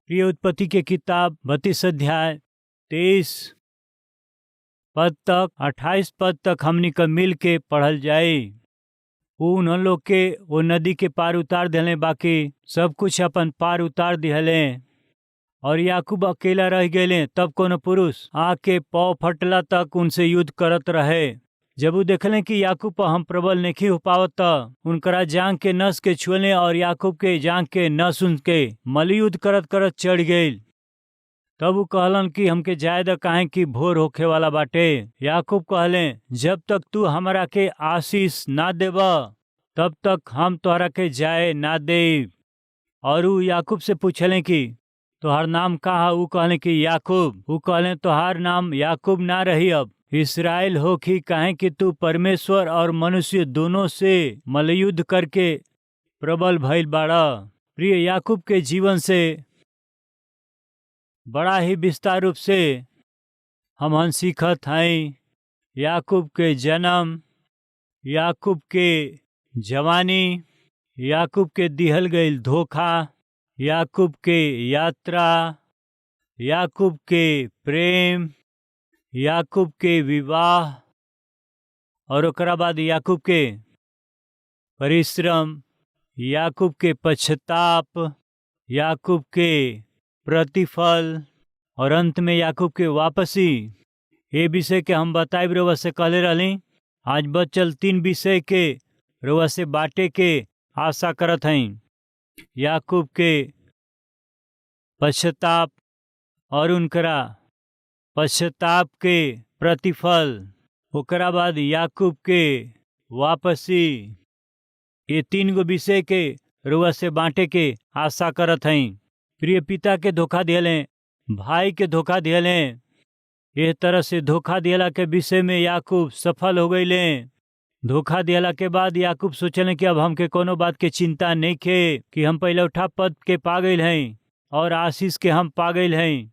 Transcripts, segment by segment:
प्रिय उत्पत्ति के किताब 32 अध्याय 23 पद तक 28 पद तक हमनी का मिल के पढ़ल जाए। वो उन लोग के वो नदी के पार उतार दिले, बाकी सब कुछ अपन पार उतार दिहले और याकूब अकेला रह गए। तब कोनो पुरुष आके पौ फटला तक उनसे युद्ध करत रहे। जब वो देखले कि याकूब पर हम प्रबल नहीं हो पावत त उनकरा जांग के नस के छुएले और याकूब के जांग के नस उनके मल्लयुद्ध करत करत चढ़ गई। तब वो कहलन कि हमके जायदा काहे कि भोर होखे वाला बाटे। याकूब कहले, जब तक तू हमरा के आशीष ना देब तब तक हम तोहरा के जाए ना दे। और वो याकूब से पूछले कि तोहार नाम का है। वो कहले कि याकूब। वो कहले तोहार नाम याकूब ना रही, अब इस्राएल हो कि काहे कि तू परमेश्वर और मनुष्य दोनों से मल्लयुद्ध करके प्रबल भइल बाड़ा। प्रिय, याकूब के जीवन से बड़ा ही विस्तार रूप से हम सीखत हई। याकूब के जन्म, याकूब के जवानी, याकूब के दिहल गईल धोखा, याकूब के यात्रा, याकूब के प्रेम, याकूब के विवाह और ओकरा बाद याकूब के परिश्रम, याकूब के पश्चाताप, याकूब के प्रतिफल और अंत में याकूब के वापसी। ये विषय के हम बताइब रउआ से कहले रहली। आज बचल 3 विषय के रउआ से बाटे के आशा करत हई। याकूब के पश्चाताप और उनकरा पश्चाताप के प्रतिफल, ओकरा बाद याकूब के वापसी। ये 3 गो विषय के रउआ से बांटे के आशा करत हई। प्रिय, पिता के धोखा दिहले, भाई के धोखा दिहले। एह तरह से धोखा दिहला के विषय में याकूब सफल हो गईले। धोखा दिहला के बाद याकूब सोचले कि अब हमके कोनो बात के चिंता नहीं खे कि हम पहले उठा पद के पा गईल हई और आशीष के हम पा गईल हई।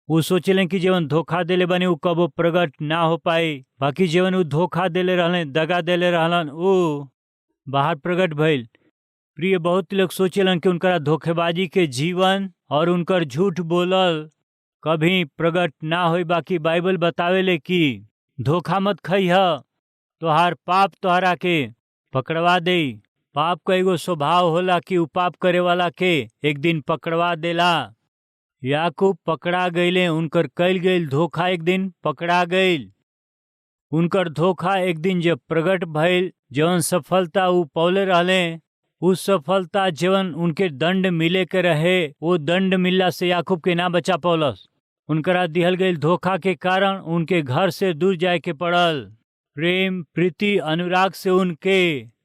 वो सोचले कि जीवन धोखा देले बने वो कबो प्रकट ना हो पाई, बाकी जीवन वो धोखा देले रहलन, दगा देले रहलन, वो बाहर प्रकट भइल। प्रिय, बहुत लोग सोचलन कि उनका धोखेबाजी के जीवन और उनकर झूठ बोलल कभी प्रकट ना होई, बाकी बाइबल बतावेले कि धोखा मत खइह, तोहार पाप तोहरा के पकड़वा दे। पाप का एगो स्वभाव होला कि उ पाप करे वाला के एक दिन पकड़वा देला। याकूब पकड़ा गईले, उनकर कईल गईल धोखा एक दिन पकड़ा गईल। उनकर धोखा एक दिन जब प्रकट भइल, जवन सफलता उ पौले रहले, उस सफलता जवन उनके दंड मिले के रहे, वो दंड मिलला से याकूब के ना बचा पौलस। उनकरा दिहल गईल धोखा के कारण उनके घर से दूर जाए के पड़ल। प्रेम, प्रीति, अनुराग से उनके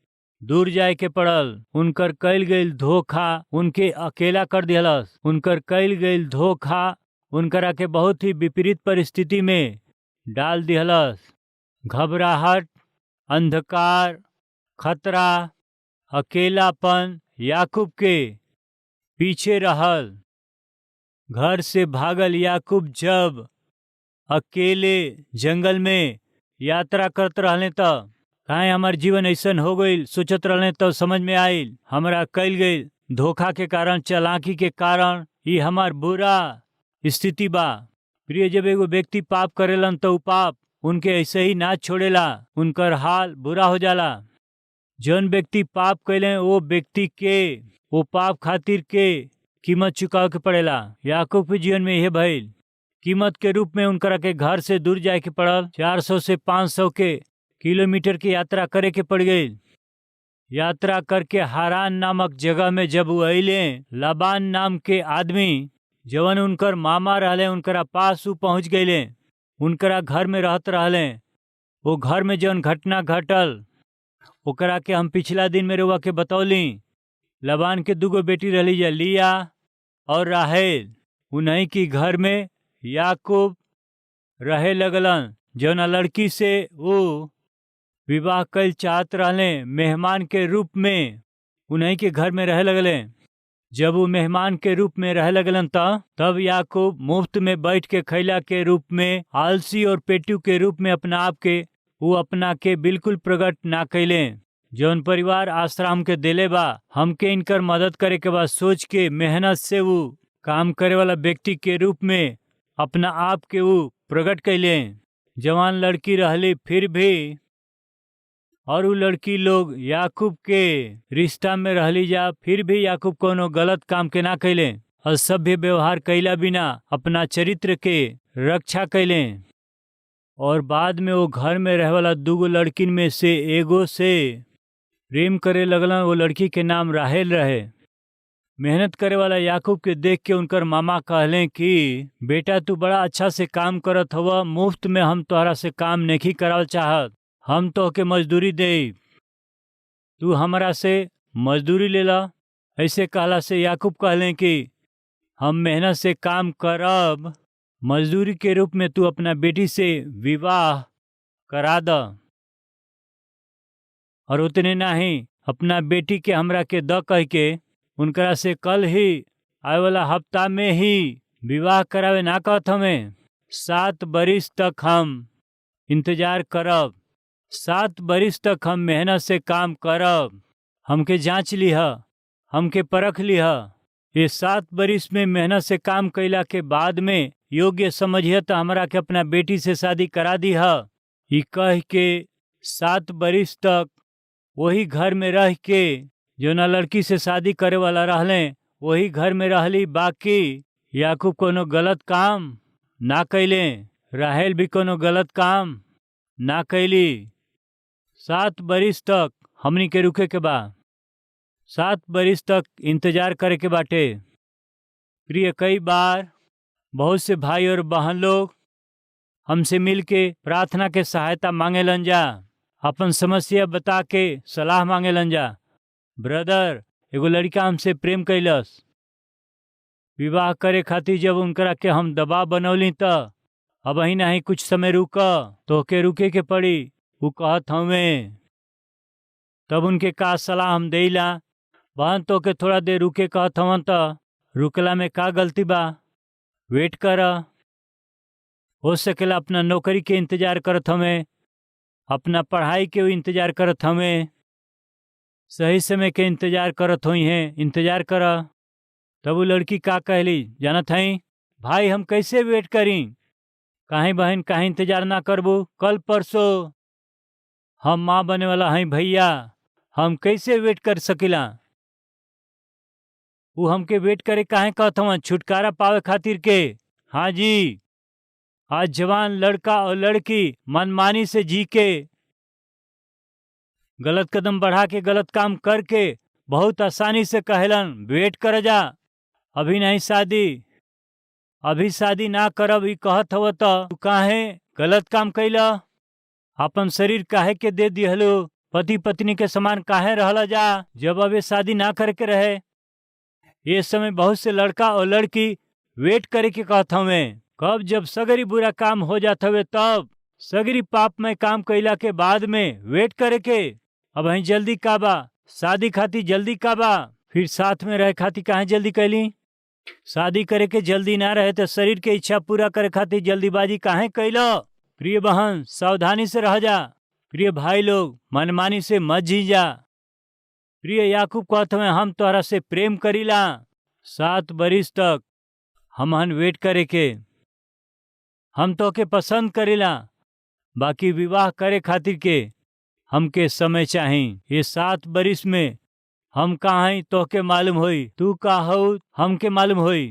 दूर जाए के पड़ल। उनकर कईल गईल धोखा उनके अकेला कर दिहलस। उनकर कईल गईल धोखा उनकरा के बहुत ही विपरीत परिस्थिति में डाल दिहलस। घबराहट, अंधकार, खतरा, अकेलापन याकूब के पीछे रहल। घर से भागल याकूब जब अकेले जंगल में यात्रा करत रहले त काहे हमार जीवन ऐसन हो गईल सोचत रहले, तो समझ में आइल हमरा कईल गईल धोखा के कारण, चालाकी के कारण ये हमार बुरा स्थिति बा। प्रिय, जब एगो व्यक्ति पाप करेलन तो पाप उनके ऐसे ही ना छोड़ेला, उनकर हाल बुरा हो जाला। जौन व्यक्ति पाप कैले वो व्यक्ति के वो पाप खातिर के कीमत चुकावे के पड़ेला। याकूब के जीवन में यह भइल। कीमत के रूप में उनकरा के घर से दूर जाए के पड़ल। 400 से 500 के किलोमीटर की यात्रा करे के पड़ गई। यात्रा करके हारान नामक जगह में जब वो अइले, लाबान नाम के आदमी जवन उनकर मामा रहले, उनकरा पास वो पहुंच गईले। उनकरा घर में रहत रहले। वो घर में जौन घटना घटल ओकरा के हम पिछला दिन में रउआ के बतौली। लाबान के 2 गो बेटी रहली जा, लिया और राहेल। उन्हीं की घर में याकूब रहे लगलन। जौना लड़की से वो विवाह कल चाहत रहले, मेहमान के रूप में उन्हीं के घर में रहे लगले। जब वो मेहमान के रूप में रहे लगलन तब याकूब मुफ्त में बैठ के खैला के रूप में, आलसी और पेटू के रूप में अपना आप के वो अपना के बिल्कुल प्रकट ना कैले। जौन परिवार आश्रम के देले बा, हमके इनकर मदद करे के बाद सोच के मेहनत से वो काम करे वाला व्यक्ति के रूप में अपना आप के वो प्रकट कैले। जवान लड़की रहली फिर भी, और वो लड़की लोग याकूब के रिश्ता में रहली जा, फिर भी याकूब कोनो गलत काम के ना कैले, असभ्य व्यवहार कैला बिना अपना चरित्र के रक्षा कैले। और बाद में वो घर में रहे वाला दूगो लड़किन में से एगो से प्रेम करे लगलन। वो लड़की के नाम राहेल रहे। मेहनत करे वाला याकूब के देख के उनकर मामा कहले कि बेटा तू बड़ा अच्छा से काम करत हव, मुफ्त में हम तोहरा से काम नहीं करावल चाहत, हम तोहके मजदूरी दे, तू हमरा से मजदूरी ले ला। ऐसे कहला से याकूब कहले कि हम मेहनत से काम करब, मजदूरी के रूप में तू अपना बेटी से विवाह करा द। और उतने नहीं, अपना बेटी के हमरा के द कह के उनकरा से कल ही आए वाला हफ्ता में ही विवाह करावे ना कहत हमें। 7 बरिस तक हम इंतजार करब, 7 बरिस तक हम मेहनत से काम करब। हमके जांच लिह, हमके परख लिह। ये 7 बरिस में मेहनत से काम कैला के बाद में योग्य समझिए तो हमरा के अपना बेटी से शादी करा दीह। ई कह के 7 बरिस तक वही घर में रह के जो ना लड़की से शादी करे वाला रहले वही घर में रहली। बाकी याकूब कोनो गलत काम ना कैले, राहेल भी कोनो गलत काम ना कैली। 7 बरिस तक हमनी के रुके के बा, 7 बरिस तक इंतजार करे के बाटे। प्रिय, कई बार बहुत से भाई और बहन लोग हमसे मिल के प्रार्थना के सहायता मांगेलन जा, अपन समस्या बता के सलाह मांगेलन जा। ब्रदर, एगो लड़का हमसे प्रेम कैलस, विवाह करे खातिर जब उनकरा के हम दबाव बनौली त अब ही नहीं कुछ समय रुक, तोहके रुके के पड़ी, वो कहत हमें। तब उनके का सलाह हम देला, बहन तोहके थोड़ा देर रुके कहत हवन त रुकला में का गलती बा, वेट कर। हो सकेला अपना नौकरी के इंतजार करत हमें, अपना पढ़ाई के इंतजार करत हमें, सही समय के इंतजार करत हुई हैं, इंतजार कर। तब वो लड़की का कहली जानत हई, भाई हम कैसे वेट करी, काहे बहन काहे इंतजार ना करबू, कल परसों हम माँ बने वाला हई भैया, हम कैसे वेट कर सकिला। वो हमके वेट करे काहे कहत हवन, छुटकारा पावे खातिर के। हाँ जी, आज जवान लड़का और लड़की मनमानी से जी के, गलत कदम बढ़ा के, गलत काम करके बहुत आसानी से कहलन वेट कर जा, अभी नहीं शादी, अभी शादी ना करब। ई कहत हव त तू काहे गलत काम कैला, अपन शरीर काहे के दे दिहलो, पति पत्नी के समान काहे रहला जा जब अबे शादी ना करे के रहे। ये समय बहुत से लड़का और लड़की वेट करे के कहत हवे, कब जब सगरी बुरा काम हो जात हवे तब, सगरी पाप में काम कैला के बाद में वेट करे के। अब वहीं जल्दी का बा, शादी खाती जल्दी का बा, फिर साथ में रहे खाती काहे जल्दी कैली, शादी करे के जल्दी ना रहे तो शरीर के इच्छा पूरा करे खातिर जल्दीबाजी काहे कैलो। प्रिय बहन, सावधानी से रह जा। प्रिय भाई लोग, मनमानी से मत जी जा। प्रिय याकूब कहत हमें, हम तोहरा से प्रेम करीला, 7 बरिस तक हमहन वेट करे के, हम तोके पसंद करीला, बाकी विवाह करे खातिर के हमके समय चाही। ये 7 बरिस में हम कहाँ हई तोके मालूम होई, तू का हो हमके मालूम होई।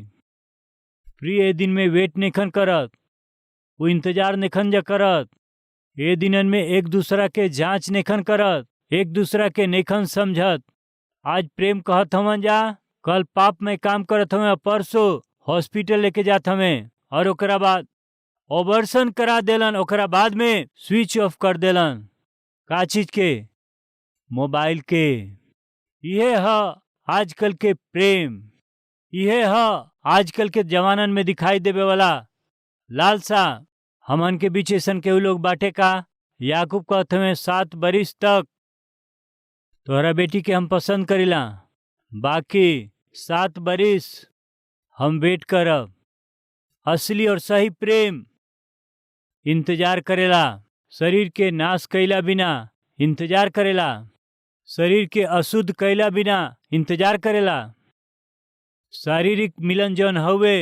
प्रिय दिन में वेट निखन करत, वो इंतजार निखन जा करत, ये दिनन में एक दूसरा के जांच निखन करत, एक दूसरा के निखन समझत। आज प्रेम कहत हवन जा, कल पाप में काम करत हमें, परसों हॉस्पिटल लेके जात हमें, और ओकरा बाद ऑपरेशन करा देलन, ओकरा बाद में स्विच ऑफ कर देलन। का चीज के, मोबाइल के। यह है आजकल के प्रेम, यह है आजकल के जवानन में दिखाई देवे वाला लालसा। हमन के बीच ऐसन के लोग बाटे का। याकूब कहते हैं 7 बरिस तक तोहरा बेटी के हम पसंद करीला, बाकी 7 बरिस हम वेट करब। असली और सही प्रेम इंतजार करेला, शरीर के नाश कैला बिना इंतजार करेला, शरीर के अशुद्ध कैला बिना इंतजार करेला। शारीरिक मिलन जौन हवे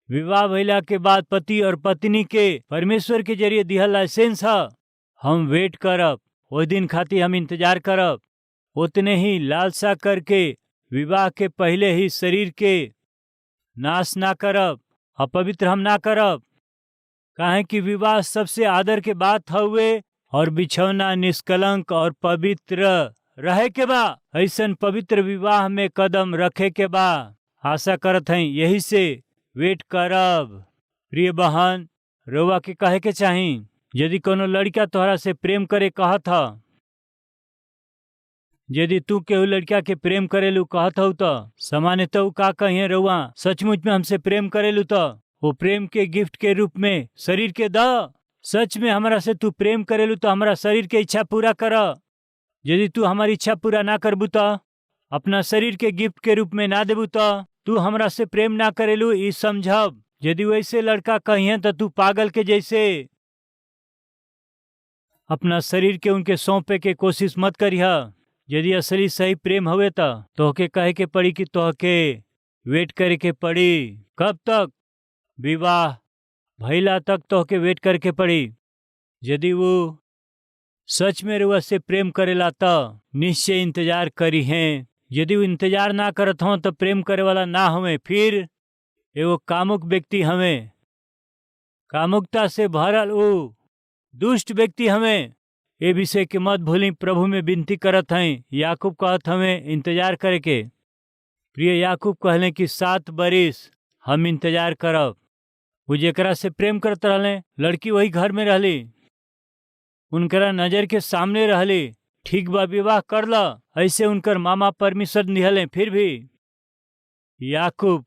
विवाह भइला के बाद पति और पत्नी के परमेश्वर के जरिए दिहल लाइसेंस ह। हम वेट करब, ओहि दिन खातिर हम इंतजार करब। उतने ही लालसा करके विवाह के पहले ही शरीर के नाश ना करब, अपवित्र हम ना करब। काहे कि विवाह सबसे आदर के बात हवे और बिछौना निष्कलंक और पवित्र रहे के बा। ऐसन पवित्र विवाह में कदम रखे के बा। आशा करत हई यही से वेट करब। प्रिय बहन, रउआ के कहे के चाही, यदि कोनो लड़का तोहरा से प्रेम करे कहत ह, यदि तू केहू लड़का के प्रेम करेलू कहत हऊ तो सामान्यतः उ का कहिए, रउआ सचमुच में हमसे प्रेम करेलू तो वो प्रेम के गिफ्ट के रूप में शरीर के द। सच में हमरा से तू प्रेम करेलू तो हमारा शरीर के इच्छा पूरा कर। यदि तू हमारी इच्छा पूरा ना करबू तो अपना शरीर के गिफ्ट के रूप में ना देबू तो तू हमरा से प्रेम ना करेलू, ई समझब। यदि वैसे लड़का कहिए तो तू पागल के जैसे अपना शरीर के उनके सौंपे के कोशिश मत करिह। यदि असली सही प्रेम हवे तो तोहके कहे के पड़ी कि तोहके वेट करे के पड़ी। कब तक? विवाह भइला तक तोहके वेट करके पड़ी। यदि वो सच में रुआ से प्रेम करेला तो निश्चय इंतजार करी हैं। यदि वो इंतजार ना करत हो तो प्रेम करे वाला ना हवे, फिर एगो कामुक व्यक्ति हवे। कामुकता से भरल वो दुष्ट व्यक्ति हवे। ए विषय के मत भूली, प्रभु में विनती करत हैं। याकूब कहत हमें इंतजार करे के। प्रिय याकूब कहले कि 7 बरिस हम इंतजार करब। वो जेकरा से प्रेम करत रहले लड़की वही घर में रहली, उनकरा नजर के सामने रहली। ठीक बा, विवाह कर ल, ऐसे उनकर मामा परमिशन दिहले। फिर भी याकूब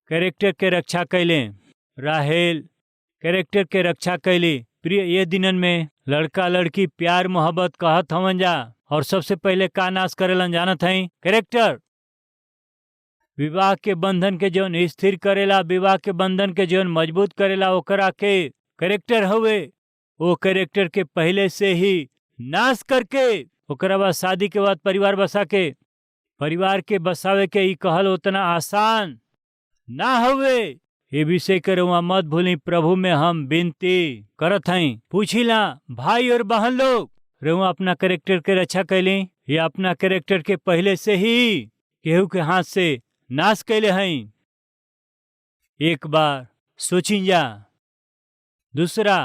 कैरेक्टर के रक्षा कैले, राहेल कैरेक्टर के रक्षा कैली। प्रिय ये दिनन में लड़का लड़की प्यार मोहब्बत कहत हवन जा, और सबसे पहले का नाश करेलन जानत हई? कैरेक्टर। विवाह के बंधन के जौन स्थिर करेला, विवाह के बंधन के जौन मजबूत करेला, ओकरा के कैरेक्टर हवे। वो कैरेक्टर के पहले से ही नाश करके ओकरा बाद शादी के बाद परिवार बसा के, परिवार के बसावे के ई कहल उतना आसान ना हवे। ये विषय के रउआ मत भूली, प्रभु में हम विनती करत हई। पूछिला भाई और बहन लोग, रउआ अपना कैरेक्टर के रक्षा कैली या अपना कैरेक्टर के पहले से ही केहू के हाथ से नाश कैले हई? एक बार सोची जा। दूसरा,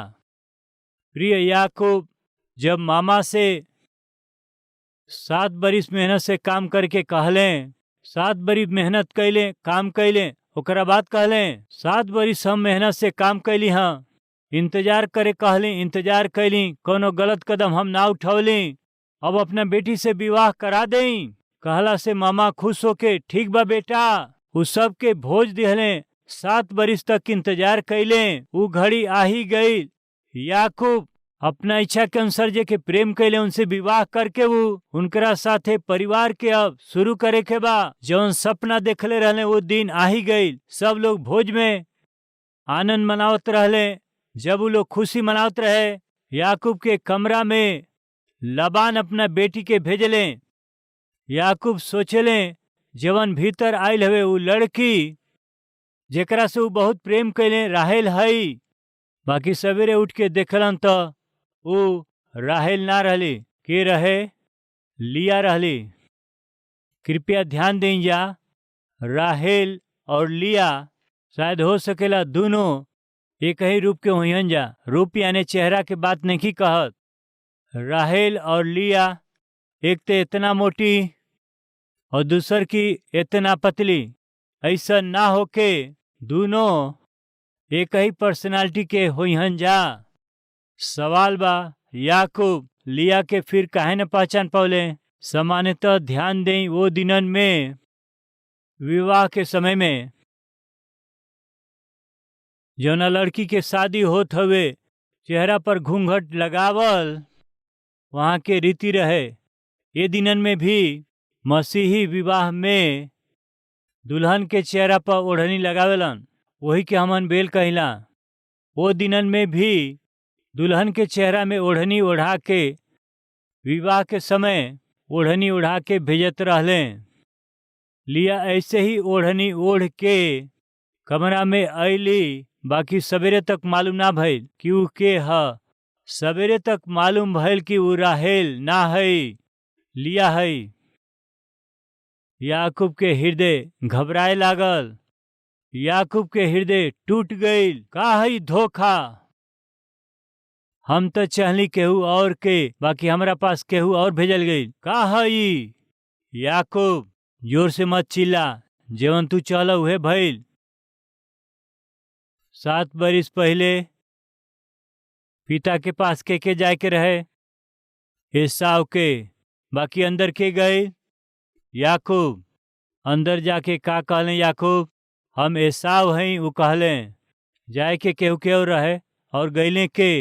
प्रिय याकूब जब मामा से 7 बरिस मेहनत से काम करके कहले, 7 बरिस मेहनत कैले, काम कैले, ओकरा बाद कहले 7 बरिस हम मेहनत से काम कैली हाँ, इंतजार करे कहली, इंतजार कैली, कोनो गलत कदम हम ना उठौली, अब अपना बेटी से विवाह करा दें। कहला से मामा खुश होके ठीक बा बेटा, उ सब के भोज दिहले। 7 बरिस तक इंतजार कैले, उ घड़ी आ ही गई। याकूब अपना इच्छा के अनुसार जे के प्रेम कैले उनसे विवाह करके वो उनकरा साथे परिवार के अब शुरू करे के बा। जौन सपना देखले रहले वो दिन आ ही गई। सब लोग भोज में आनंद मनावत रहले। जब वो लोग खुशी मनावत रहे, याकूब के कमरा में लबान अपना बेटी के भेजले। याकूब सोचले जवन भीतर आयल हवे वो लड़की जेकरा से वो बहुत प्रेम कैले राहेल हई। बाकी सवेरे उठ के देखलन तो वो राहेल ना रहली, के रहे? लिया रहली। कृपया ध्यान दें जा, राहेल और लिया शायद हो सकेला दोनों एक ही रूप के होइहन जा। रूप यानी चेहरा के बात नहीं कहत। राहेल और लिया एक तो इतना मोटी और दूसर की इतना पतली, ऐसा ना होके दोनों एक ही पर्सनालिटी के होइहन जा। सवाल बा, याकूब लिया के फिर काहे न पहचान पावले? सामान्यतः ध्यान दें वो दिनन में विवाह के समय में जौना लड़की के शादी होत हवे चेहरा पर घूंघट लगावल वहाँ के रीति रहे। ये दिनन में भी मसीही विवाह में दुल्हन के चेहरा पर ओढ़नी लगावेलन, वही के हमन बेल कहिला। वो दिनन में भी दुल्हन के चेहरा में ओढ़नी ओढ़ा के विवाह के समय ओढ़नी ओढ़ा के भेजत रहले। लिया ऐसे ही ओढ़नी ओढ़ के कमरा में अली, बाकी सवेरे तक मालूम ना भइल कि ऊ के ह। सवेरे तक मालूम भइल कि ऊ राहेल ना है, लिया है। याकूब के हृदय घबराए लागल। याकूब के हृदय टूट गईल। का है धोखा? हम तो चाहली केहू और के, बाकी हमरा पास केहू और भेजल गई। का है ई? याकूब जोर से मत चिल्ला, जेवन तू चल उहे भइल। 7 बरिस पहले पिता के पास के जाए के रहे? एसाव के। बाकी अंदर के गए? याकूब। अंदर जाके का कहले याकूब? हम एसाव हई, ऊ कहले। जाए के केहू केहू रहे और गईले के?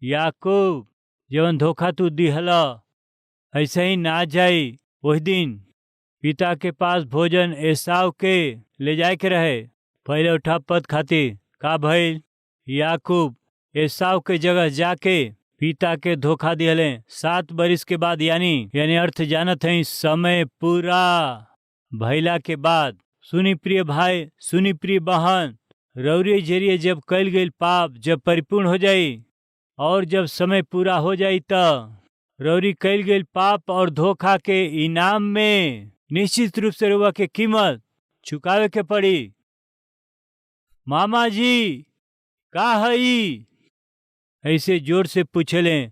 याकूब, जवन धोखा तू दिहला ऐसे ही ना जाई। वही दिन पिता के पास भोजन एसाव के ले जाए के रहे। पहले उठा पद खातिर का भइल? याकूब एसाव के जगह जाके पिता के धोखा दिहले। 7 बरिस के बाद, यानी अर्थ जानत है, समय पूरा भइला के बाद। सुनी प्रिय भाई, सुनी प्रिय बहन, रौरे जरिए जब कल गई पाप जब परिपूर्ण हो जाई और जब समय पूरा हो जाई त रौरी कल गई पाप और धोखा के इनाम में निश्चित रूप से रुआ के कीमत चुकावे के पड़ी। मामा जी का हई? ऐसे जोर से पूछले।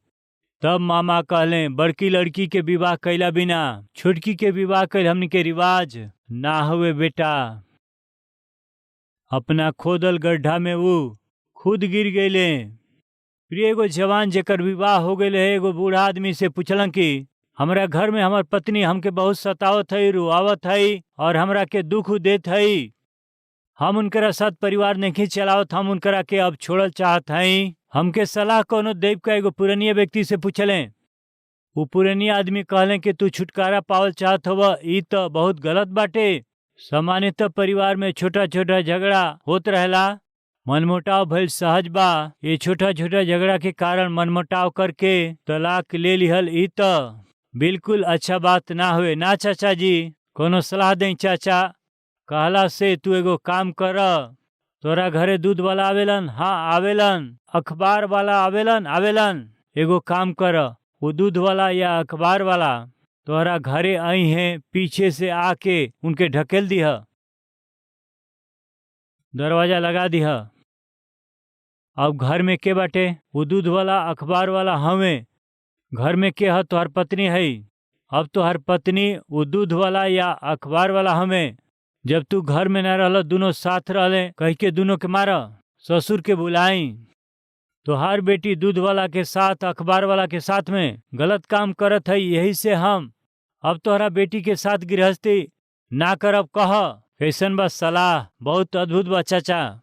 तब मामा कहले, बड़की लड़की के विवाह कैला बिना छोटकी के विवाह कैल हमनी के रिवाज ना हुए बेटा। अपना खोदल गड्ढा में वो खुद गिर गईले। प्रिय एगो जवान जेकर विवाह हो गए है, एगो बूढ़ा आदमी से पूछलन कि हमरा घर में हमार पत्नी हमके बहुत सतावत है, रुआवत है और हमरा के दुख देत है। हम उनकरा साथ परिवार नहीं चलावत, हम उनकरा के अब छोड़ल चाहत हई। हमके सलाह कोनो देव का एगो पुरानिया व्यक्ति से पूछले। वो पुरानिया आदमी कहले कि तू छुटकारा पावल चाहत हव, ई तो बहुत गलत बाटे। सामान्यतः परिवार में छोटा छोटा झगड़ा होत रहेला, मनमुटाव भइल सहज बा। ये छोटा छोटा झगड़ा के कारण मनमुटाव करके तलाक ले लिहल ई तो बिल्कुल अच्छा बात ना हुए ना। चाचा जी कोनो सलाह दें चाचा? कहला से तू एगो काम कर, तोरा घरे दूध वाला आवेलन? हाँ आवेलन। अखबार वाला आवेलन? आवेलन। एगो काम कर, वो दूध वाला या अखबार वाला तोहरा घरे आई हैं, पीछे से आके उनके ढकेल दिह, दरवाजा लगा दिह। अब घर में के बाटे? वो दूध वाला अखबार वाला हमें। घर में के है? तोहर पत्नी है। अब तोहर पत्नी वो दूध वाला या अखबार वाला हमें। जब तू घर में न रहल, दोनों साथ रहले, कह के दोनों के मारा। ससुर के बुलाई। तोहार बेटी दूध वाला के साथ अखबार वाला के साथ में गलत काम करत है, यही से हम अब तोहरा बेटी के साथ गृहस्थी ना करब। कह कैसन बा सलाह? बहुत अद्भुत बा चाचा।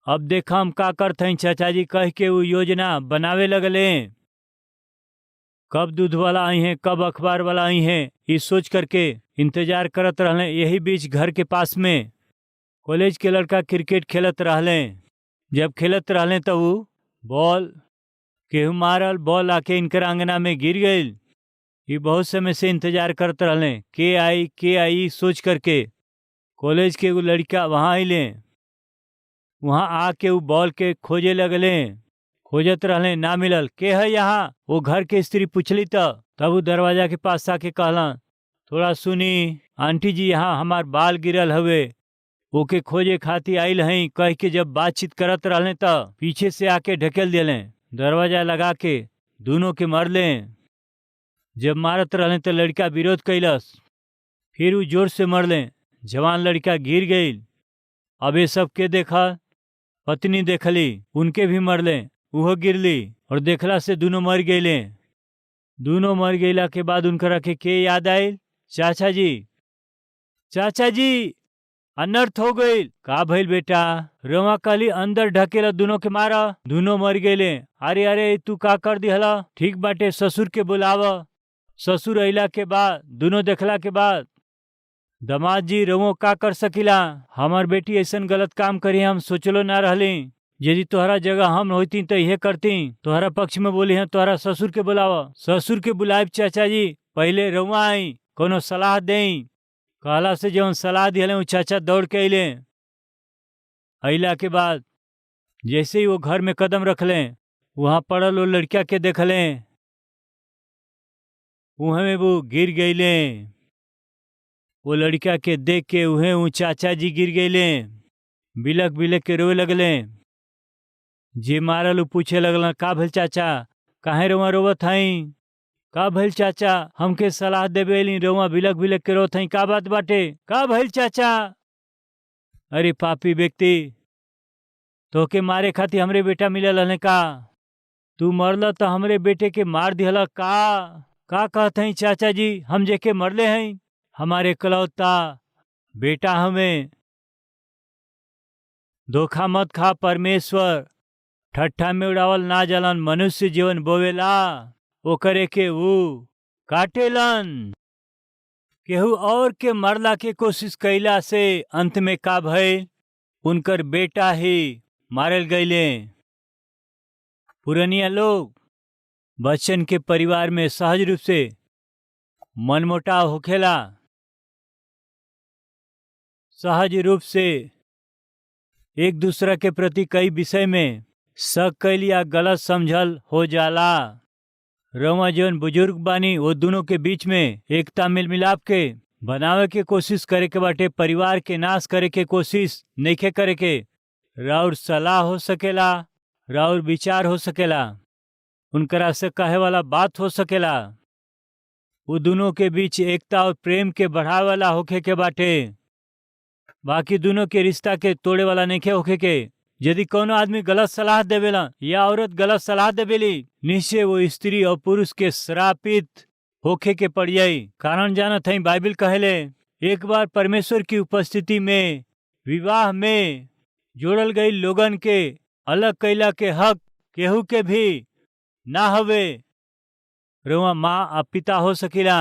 अब देख हम का करत हई चाचा जी, कह के वो योजना बनावे लगले। कब दूध वाला आई हैं, कब अखबार वाला आई हैं, ये सोच करके इंतजार करत रहले। यही बीच घर के पास में कॉलेज के लड़का क्रिकेट खेलत रहले। जब खेलत रहले तो वो बॉल केहू मारल, बॉल आके इनकर आंगना में गिर गई। ये बहुत समय से इंतजार करत रहले, के आई सोच करके कॉलेज के वो लड़का वहाँ आइले। वहाँ आके वो बॉल के खोजे लगले। खोजत रहले, ना मिलल। के है यहाँ? वो घर के स्त्री पूछली तब वो दरवाजा के पास आके कहला, थोड़ा सुनी आंटी जी, यहाँ हमार बाल गिरल हवे, ओके खोजे खाती आइल हई। कह के जब बातचीत करत रहले तब पीछे से आके ढकेल दिले। दरवाजा लगा के दोनों के मारले। जब मारत रहले तो लड़का विरोध कैलस, फिर वो जोर से मरले। जवान लड़का गिर गई। अब ये सब के देखा? पत्नी देखली, उनके भी मरले, वो गिरली और देखला से दोनों मर गईले। दोनों मर गईला के बाद उनकरा के याद आयल? चाचा जी, चाचा जी अनर्थ हो गई। का भइल बेटा? रोमा कहली अंदर ढकेला, दोनों के मारा, दोनों मर गईले। अरे अरे तू का कर दिहला? ठीक बाटे, ससुर के बुलाव। ससुर अइला के बाद, दोनों देखला के बाद, दामाद जी रोमो का कर सकिला? हमार बेटी ऐसन गलत काम करी हम सोचलो ना रहली। यदि तोहरा जगह हम होती तो यह करती। तोहरा पक्ष में बोली हैं, तोहरा ससुर के बुलावा। ससुर के बुलाए चाचा जी, पहले रोमा आई, कोनो सलाह दें। कहला से जौन सलाह दिहले उ चाचा दौड़ के अइले। अइला के बाद जैसे ही वो घर में कदम रखले, वहाँ पड़ल वो लड़किया के देखले, उहे में वो गिर गईले। वो लड़किया के देख के उहे उ चाचा जी गिर गईले, बिलक बिलक के रोए लगले। जे मारल उ पूछे लगल, का भइल चाचा, काहे रोवा रोवत हई? का भइल चाचा, हमके सलाह देवे अइली, रोवा बिलक बिलक के रोत हई, का बात बाटे? का भइल चाचा? अरे पापी व्यक्ति, तोके मारे खातिर हमरे बेटा मिलल हने का? तू मरल तो हमरे बेटे के मार दिहला का कहत हई चाचा जी, हम जेके मरले हई? हमारे कलौता बेटा हमें। धोखा मत खा परमेश्वर, ठट्ठा में उड़ावल ना जलन। मनुष्य जीवन बोवेला ओकरे के ऊ काटेलन। केहू और के मरला के कोशिश कैला से अंत में का भइल? उनकर बेटा ही मारल गईले। पुरनिया लोग बच्चन के परिवार में सहज रूप से मनमुटाव होखेला, सहज रूप से एक दूसरा के प्रति कई विषय में शक कैल या गलत समझल हो जाला। रउआ जौन बुजुर्ग बानी वो दोनों के बीच में एकता मिल मिलाप के बनावे के कोशिश करे के बाटे। परिवार के नाश करे के कोशिश नइखे करे के। राउर सलाह हो सकेला, राउर विचार हो सकेला, उनकरा से कहे वाला बात हो सकेला। वो दोनों के बीच एकता और प्रेम के बढ़ावे वाला होखे के बाटे। बाकी दोनों के रिश्ता के तोड़े वाला नइखे होखे के। यदि कोनो आदमी गलत सलाह देवेला या औरत गलत सलाह देवेली, निश्चय वो स्त्री और पुरुष के श्रापित होखे के पड़ जाई। कारण जानत हई, बाइबल कहेले एक बार परमेश्वर की उपस्थिति में विवाह में जोड़ल गई लोगन के अलग कैला के हक केहू के भी ना हवे। रउआ माँ आ पिता हो सकीला।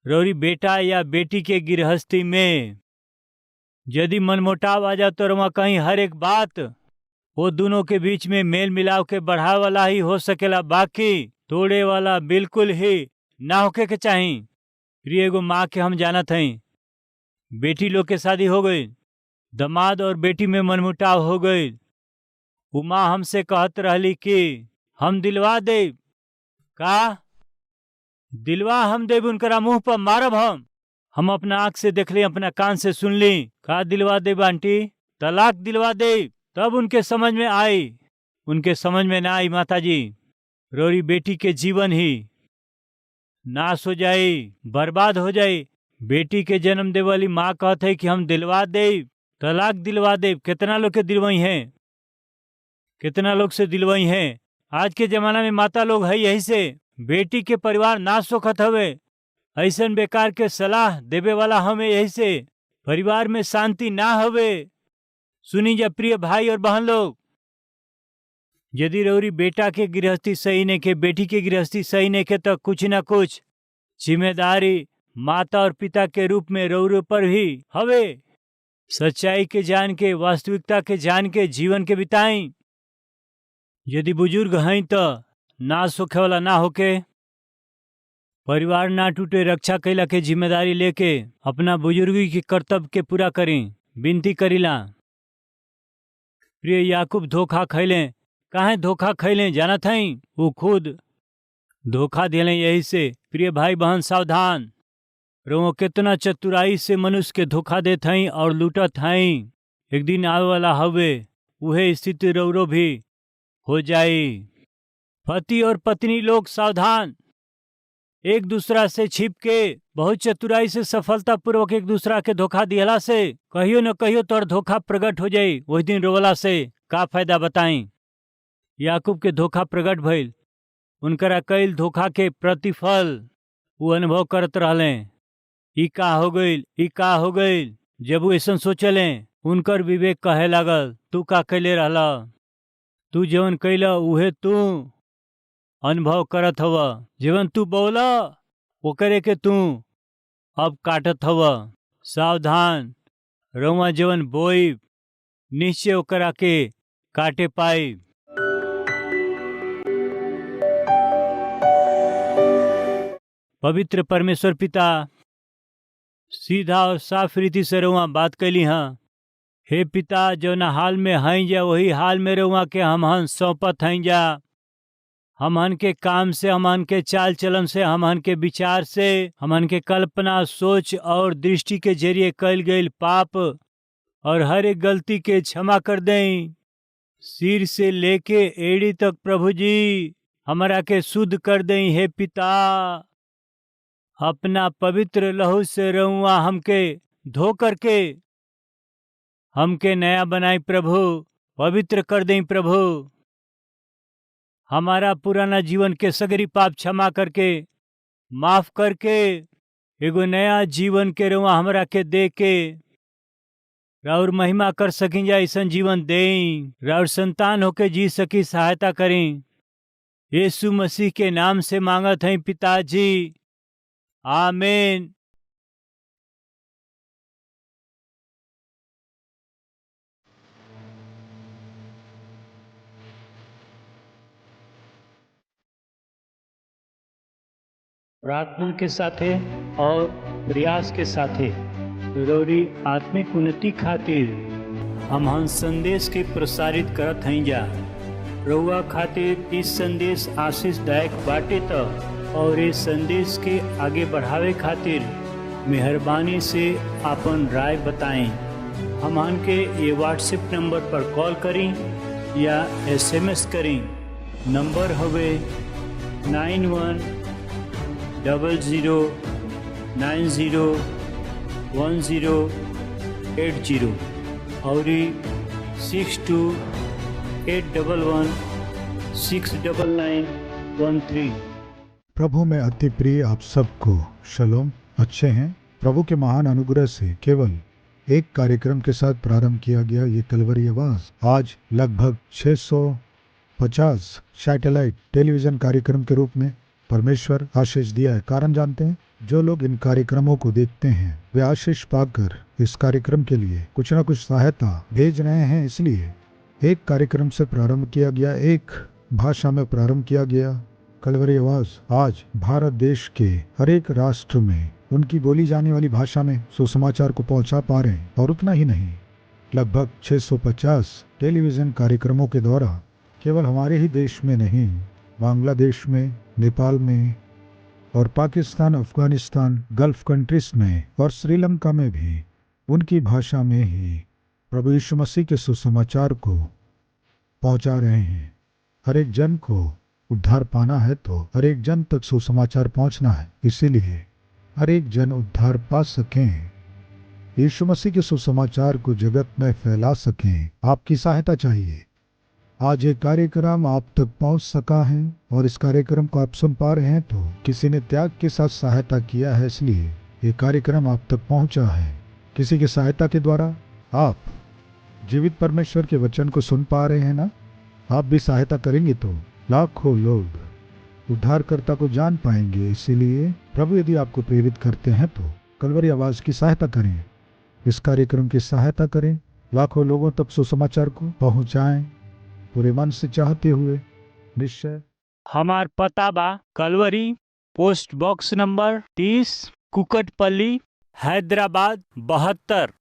रउरी बेटा या बेटी के गृहस्थी में यदि मनमुटाव आ जाए तो रउआ कहीं हर एक बात वो दोनों के बीच में मेल मिलाव के बढ़ावे वाला ही हो सकेला, बाकी तोड़े वाला बिल्कुल ही ना होके के चाही। प्रिय एगो माँ के हम जानत हई, बेटी लोग के शादी हो गई, दामाद और बेटी में मनमुटाव हो गई। वो माँ हमसे कहत रहली कि हम दिलवा दे। का दिलवा हम देब? उनकरा मुंह पर मारब हम अपना आंख से देख ली, अपना कान से सुन ली। का दिलवा दे आंटी? तलाक दिलवा दे, तब उनके समझ में आई। उनके समझ में ना आई माताजी। रोरी बेटी के जीवन ही नाश हो जाई, बर्बाद हो जाई। बेटी के जन्म दे वाली माँ कहत है कि हम दिलवा दे, तलाक दिलवा दे। कितना लोग के दिलवाई हैं, कितना लोग से दिलवाई हैं। आज के जमाना में माता लोग है यही से बेटी के परिवार नाश होखत हवे। ऐसन बेकार के सलाह देवे वाला हमें यही से परिवार में शांति ना हवे। सुनी जा प्रिय भाई और बहन लोग, यदि रउरी बेटा के गृहस्थी सही नहीं के, बेटी के गृहस्थी सही नहीं के, तो कुछ ना कुछ जिम्मेदारी माता और पिता के रूप में रउरे पर ही हवे। सच्चाई के जान के, वास्तविकता के जान के जीवन के बिताई। यदि बुजुर्ग हैं तो नाश होखे वाला ना होके, परिवार ना टूटे, रक्षा कैला के जिम्मेदारी लेके अपना बुजुर्गी के कर्तव्य के पूरा करें, विनती करीला। प्रिय याकूब धोखा खैले। काहे धोखा खैले जानत हई? वो खुद धोखा दिले यही से। प्रिय भाई बहन सावधान, रो कितना चतुराई से मनुष्य के धोखा देत हई और लूटत हई। एक दिन आवे वाला हवे, उहे स्थिति रउरो भी हो जाई। पति और पत्नी लोग सावधान, एक दूसरा से छिप के बहुत चतुराई से सफलता पूर्वक एक दूसरा के धोखा दिहला से कहियो न कहियो तोर धोखा प्रकट हो जाई। वही दिन रोवला से का फायदा बताई। याकूब के धोखा प्रकट भइल, उनकरा कईल धोखा के प्रतिफल वो अनुभव करत रहले। ई का हो गईल, ई का हो गईल। जब वो ऐसा सोचले, उनकर विवेक कहे लागल, तू का कैले रहला? तू जवन कैला उहे तू अनुभव करत हव। जीवन तू बोला ओकरे के तू अब काटत हव। सावधान, रउआ जीवन बोई निश्चय ओकरा के काटे पाई। पवित्र परमेश्वर पिता, सीधा और साफ रीति से रउआ बात कैली हाँ। हे पिता, जो न हाल में हई जा वही हाल में रउआ के हमहन सौंपत हई जा। हमहन के काम से, हमहन के चाल चलन से, हमहन के विचार से, हमहन के कल्पना, सोच और दृष्टि के जरिए कैल गईल पाप और हर एक गलती के क्षमा कर दें। सिर से लेके एड़ी तक प्रभु जी हमरा के शुद्ध कर दें। हे पिता, अपना पवित्र लहू से रउआ हमके धो करके हमके नया बनाई प्रभु, पवित्र कर दें प्रभु। हमारा पुराना जीवन के सगरी पाप क्षमा करके, माफ करके एगो नया जीवन के रउआ हमरा के दे के राउर महिमा कर सकी जा, ऐसा जीवन दें, राउर संतान होके जी सकी सहायता करें। यीशु मसीह के नाम से मांगत हैं पिताजी, आमीन। प्रार्थना के साथे और प्रयास के साथे जरूरी आत्मिक उन्नति खातिर हम संदेश के प्रसारित करत हई जा। रउआ खातिर इस संदेश आशीषदायक बाटे त और इस संदेश के आगे बढ़ावे खातिर मेहरबानी से आपन राय बताएं। हमन के ये व्हाट्सएप नंबर पर कॉल करें या SMS करें। नंबर हवे 9100901080 और 6281169913। प्रभु में अति प्रिय आप सबको शलोम। अच्छे हैं। प्रभु के महान अनुग्रह से केवल एक कार्यक्रम के साथ प्रारंभ किया गया ये कलवरी आवाज आज लगभग 650 सैटेलाइट टेलीविजन कार्यक्रम के रूप में परमेश्वर आशीष दिया है। कारण जानते हैं, जो लोग इन कार्यक्रमों को देखते हैं वे आशीष पाकर इस कार्यक्रम के लिए कुछ न कुछ सहायता भेज रहे हैं। इसलिए एक कार्यक्रम से प्रारंभ किया गया, एक भाषा में प्रारंभ किया गया। कलवरी आवाज आज भारत देश के हर एक राष्ट्र में उनकी बोली जाने वाली भाषा में सुसमाचार को पहुंचा पा रहे हैं। और उतना ही नहीं, लगभग 650 टेलीविजन कार्यक्रमों के द्वारा केवल हमारे ही देश में नहीं, बांग्लादेश में, नेपाल में और पाकिस्तान, अफगानिस्तान, गल्फ कंट्रीज में और श्रीलंका में भी उनकी भाषा में ही प्रभु यीशु मसीह के सुसमाचार को पहुंचा रहे हैं। हर एक जन को उद्धार पाना है तो हर एक जन तक सुसमाचार पहुंचना है। इसीलिए हर एक जन उद्धार पा सकें, यीशु मसीह के सुसमाचार को जगत में फैला सकें, आपकी सहायता चाहिए। आज ये कार्यक्रम आप तक पहुंच सका है और इस कार्यक्रम को आप सुन पा रहे हैं तो किसी ने त्याग के साथ सहायता किया है, इसलिए ये कार्यक्रम आप तक पहुंचा है। किसी की सहायता के द्वारा आप जीवित परमेश्वर के वचन को सुन पा रहे हैं ना। आप भी सहायता करेंगे तो लाखों लोग उद्धारकर्ता को जान पाएंगे। इसीलिए प्रभु यदि आपको प्रेरित करते हैं तो कलवरी आवाज की सहायता करें, इस कार्यक्रम की सहायता करें, लाखों लोगों तक सुसमाचार को पहुंचाएं पूरे मन से चाहते हुए। निश्चय हमार पता बा Calvary, post box number 30, Kukatpally, Hyderabad 72।